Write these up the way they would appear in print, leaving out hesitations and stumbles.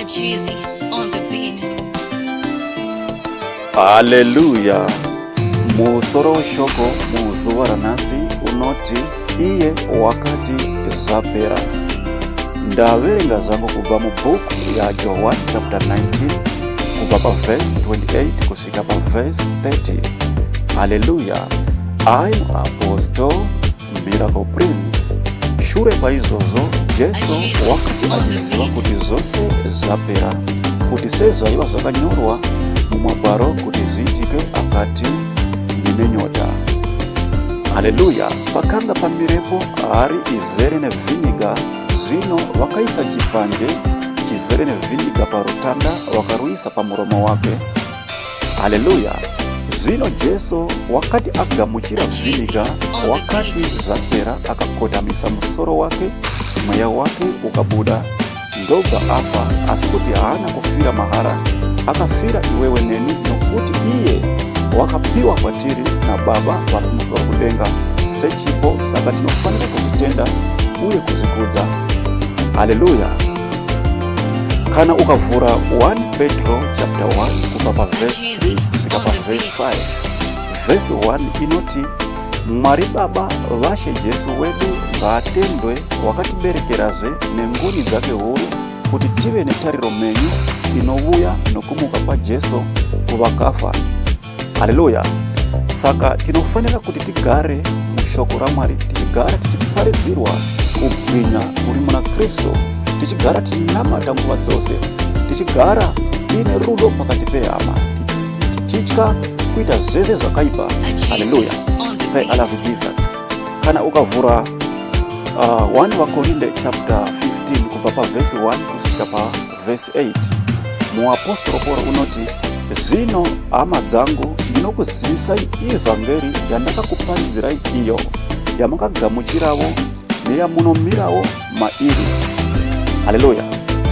Achizi on the beat. Haleluya. Musoro shoko muzuva ranhasi unoti iye wakati zapera. Ndaverenga zvangu kubva mubhuku yaJohani chapter 19 kubva paverse 28 kusvika paverse 30. Haleluya. I'm Apostle Miracle Prince. Shure paizvozvo Jesu wakati achiziva kuti zvose zvapera, kuti sezvaiva zvakanyorwa mumagwaro kuti zviitike, akati ndine nyota. Haleluya. Pakanga pamirepo hari izere nevhiniga. Zvino vakaisa chipande chizere nevhiniga parutanda vakaruisa pamuromo wake. Haleluya. Zvino Jesu wakati agamuchira vhiniga, wakati zvapera, akakotamisa musoro wake, mweya wake ukabuda, ndobva afa. Asi kuti haana kufira mahara, akafira iwewe neni, nokuti iye wakapiwa kwatiri naBaba vari kumusoro kudenga sechipo. Saka tinofanira kuzvitenda uye kuzvikudza. Haleluya. Kana ukavhura 1 Petro chapter 1 kubva paverse 3 kusvika paverse 5, verse 1 inoti, Mwari Baba vaShe Jesu wedu ngaatendwe, wakatiberekerazve nengoni dzake huru, kuti tive netariro menyu inouya nokumuka kwaJesu kuvakafa. Haleluya. Saka tinofanira kuti tigare mushoko raMwari, tichigara tichiparidzirwa kubwinya kuri muna Kristu, tichigara tichinamata nguva dzose, tichigara tiine rudo pakati pehama, tichitya kuita zvese zvakaipa. Haleluya. Say I love Jesus. Kana ukavhura 1 Vakorinde chapter 15 kubva paverse 1 kusvika paverse 8, muapostolo Pauro unoti, zvino hama dzangu, ndinokuzivisai evhangeri yandakakuparidzirai, iyo yamakagamuchiravo neyamunomirawo mairi. Haleluya.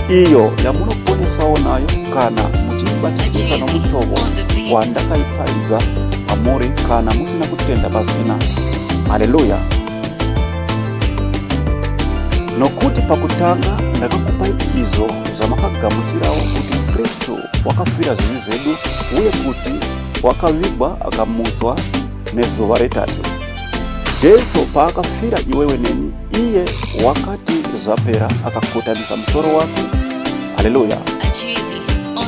Iyo yamunoponeswawo nayo kana muchiibatisisa nomutovo wandakaiparidza pamuri, kana musina kutenda pasina. Haleluya. Nokuti pakutanga ndakakupai izvo zvamakagamuchirawo, kuti Kristu wakafira zvivi zvedu, uye kuti wakavigwa akamutswa nezuva retatu. Jesu paakafira iwewe neni, iye wakati zvapera, akakotamisa musoro wake. Haleluya.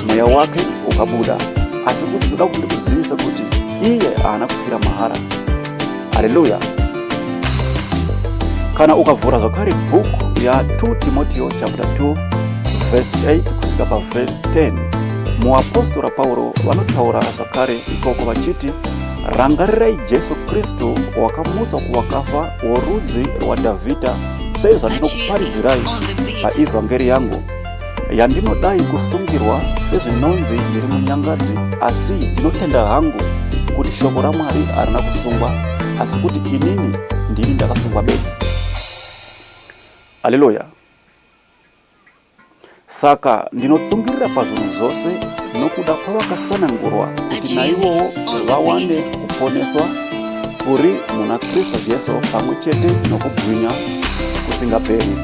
Mweya wake ukabuda. Asi kuti ndoda kundikuzivisa kuti iye haana kufira mahara. Haleluya. Kana ukavhura zvakare bhuku ya2 Timoteo chapter 2 verse 8 kusvika paverse 10, muapostolo Pauro vanotaura zvakare ikoko vachiti, rangarirai Jesu Kristu wakamutswa kuvakafa, worudzi rwaDhavhidha, sezvandinokuparidzirai paevhangeri yangu, yandinodai kusungirwa sezvinonzi ndiri munyangadzi. Asi ndinotenda hangu kuti shoko raMwari harina kusungwa, asi kuti inini ndini ndakasungwa bedzi. Haleluya. Saka ndinotsungirira pazvinhu zvose nokuda kwavakasanangurwa, kuti naivowo vawane kuponeswa kuri muna Kristu Jesu, pamwe chete nokubwinya kusingaperi.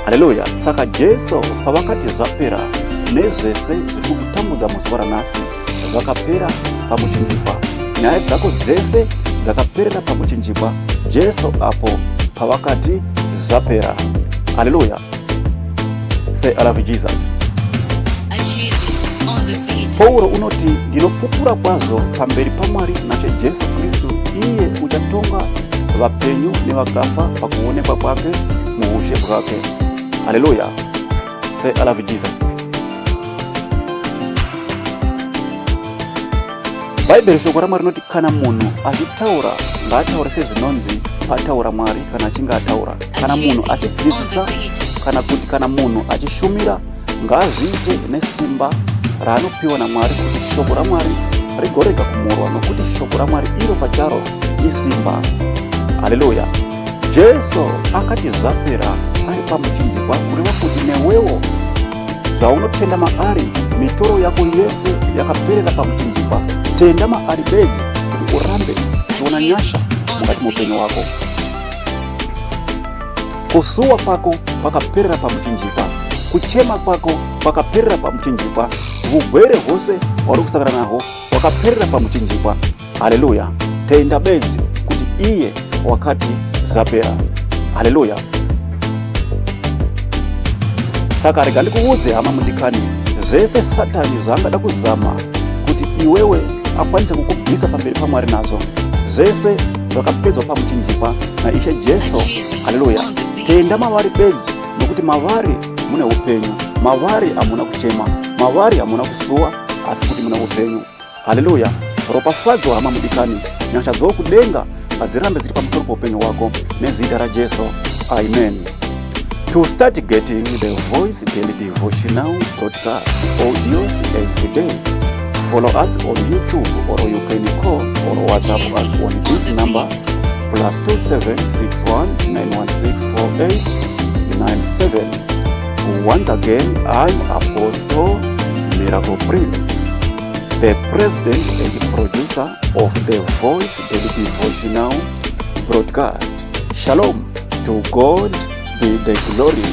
Haleluya. Saka Jesu pavakati zvapera, nezvese zviri kukutambudza muzuva ranhasi zvakapera pamuchinjikwa. Nyaya dzako dzese dzakaperera pamuchinjikwa Jesu apo pavakati zvapera. Haleluya. Say I love Jesus. Pauro unoti, ndinopupura kwazvo pamberi paMwari naShe Jesu Kristu, iye uchatonga vapenyu nevakafa pakuonekwa kwake muushe bwake. Haleluya. Say I love Jesus. Bhaibheri shoko raMwari rinoti, kana munhu achitaura ngaataure sezvinonzi pataura Mwari kana achinge ataura. Kana munhu achidzidzisa, kana kuti kana munhu achishumira, ngaazviite nesimba raanopiwa naMwari, kuti shoko raMwari rigorega kumurwa, nokuti shoko raMwari iro pacharo isimba. Haleluya. Jesu akati zvapera ari pamuchinjikwa, kureva kuti newewo zvaunotenda maari, mitoro yako yese yakaperera pamuchinjikwa, tenda maari bedzi, kuti urambe uchiona nyasha mukati muupenyu wako. Kusuwa kwako kwakaperera pamuchinjikwa, kuchema kwako kwakapherera pamuchinjikwa, ugwere hwose hwari kusangana nahwo hwakapherera pamuchinjikwa. Haleluya. Tenda bedzi kuti iye wakati zvapera. Haleluya. Saka rega ndikuudze hama mudikani, zvese Satani zvaangada kuzama kuti iwewe akwanise kukubvisa pamberi paMwari nazvo, zvese zvakapedzwa pamuchinjikwa naIshe Jesu. Haleluya. Tenda mavari bedzi, nokuti mavari mune upenyu. Mavari hamuna kuchema, mavari hamuna kusuwa, asi kuti mune upenyu. Haleluya. Ropafadzwa hama mudikani, nyasha dzokudenga ngadzirambe dziri pamusoro poupenyu hwako nezita raJesu. Amen. To start getting the Voice Daily Devotional broadcast audios every day, follow us on YouTube, or you can call or WhatsApp us on this number +2761 9164897. Once again, I'm Apostle Miracle Prince, the president and producer of the Voice Daily Devotional broadcast. Shalom. To God be the glory.